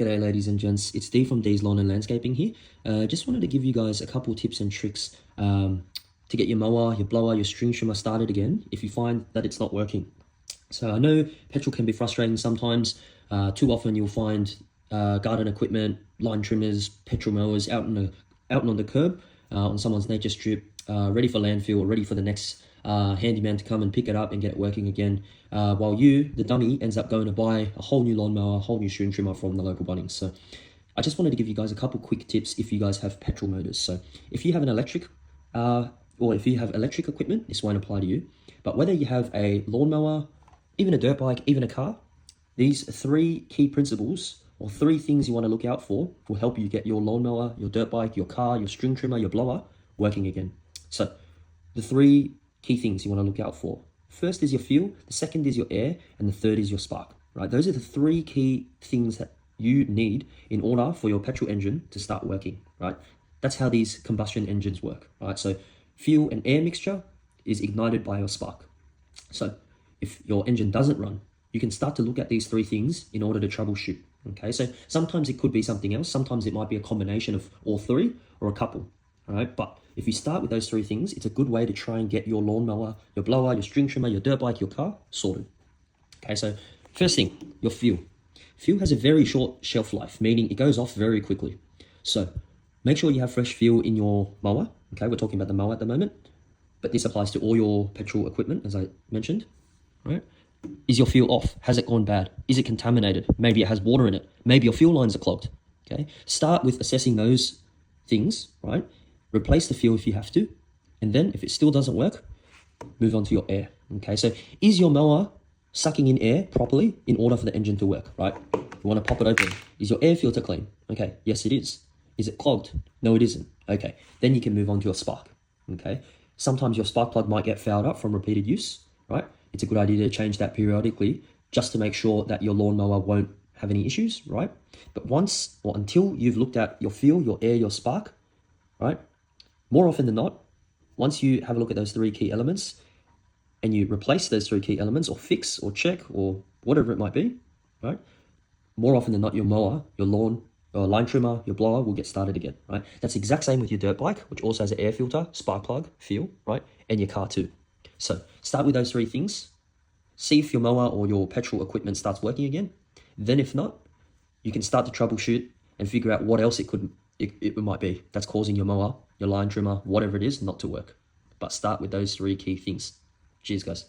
G'day ladies and gents, it's Dee from Dee's Lawn and Landscaping here. Just wanted to give you guys a couple tips and tricks to get your mower, your blower, your string trimmer started again if you find that it's not working. So I know petrol can be frustrating sometimes. Too often you'll find garden equipment, line trimmers, petrol mowers out on the curb on someone's nature strip, ready for landfill or ready for the next handyman to come and pick it up and get it working again, while you, the dummy, ends up going to buy a whole new lawnmower, a whole new string trimmer from the local Bunnings. So I just wanted to give you guys a couple quick tips if you guys have petrol motors. So if you have an electric, or if you have electric equipment, this won't apply to you. But whether you have a lawnmower, even a dirt bike, even a car, these three key principles or three things you want to look out for will help you get your lawnmower, your dirt bike, your car, your string trimmer, your blower working again. So the three key things you want to look out for. First is your fuel, the second is your air, and the third is your spark, right? Those are the three key things that you need in order for your petrol engine to start working, right? That's how these combustion engines work, right? So fuel and air mixture is ignited by your spark. So if your engine doesn't run, you can start to look at these three things in order to troubleshoot, okay? So sometimes it could be something else. Sometimes it might be a combination of all three or a couple, all right? But if you start with those three things, it's a good way to try and get your lawnmower, your blower, your string trimmer, your dirt bike, your car sorted. Okay, so first thing, your fuel. Fuel has a very short shelf life, meaning it goes off very quickly. So make sure you have fresh fuel in your mower. Okay, we're talking about the mower at the moment, but this applies to all your petrol equipment, as I mentioned, right? Is your fuel off? Has it gone bad? Is it contaminated? Maybe it has water in it. Maybe your fuel lines are clogged. Okay, start with assessing those things, right? Replace the fuel if you have to, and then if it still doesn't work, move on to your air. Okay, so is your mower sucking in air properly in order for the engine to work, right? You want to pop it open. Is your air filter clean? Okay, yes it is. Is it clogged? No, it isn't. Okay, then you can move on to your spark. Okay, sometimes your spark plug might get fouled up from repeated use, right? It's a good idea to change that periodically just to make sure that your lawnmower won't have any issues, right? But once or until you've looked at your fuel, your air, your spark, right? More often than not, once you have a look at those three key elements and you replace those three key elements or fix or check or whatever it might be, right? More often than not, your mower, your lawn, or line trimmer, your blower will get started again, right? That's the exact same with your dirt bike, which also has an air filter, spark plug, fuel, right? And your car too. So start with those three things. See if your mower or your petrol equipment starts working again. Then if not, you can start to troubleshoot and figure out what else it might be that's causing your mower, your line trimmer, whatever it is, not to work. But start with those three key things. Cheers, guys.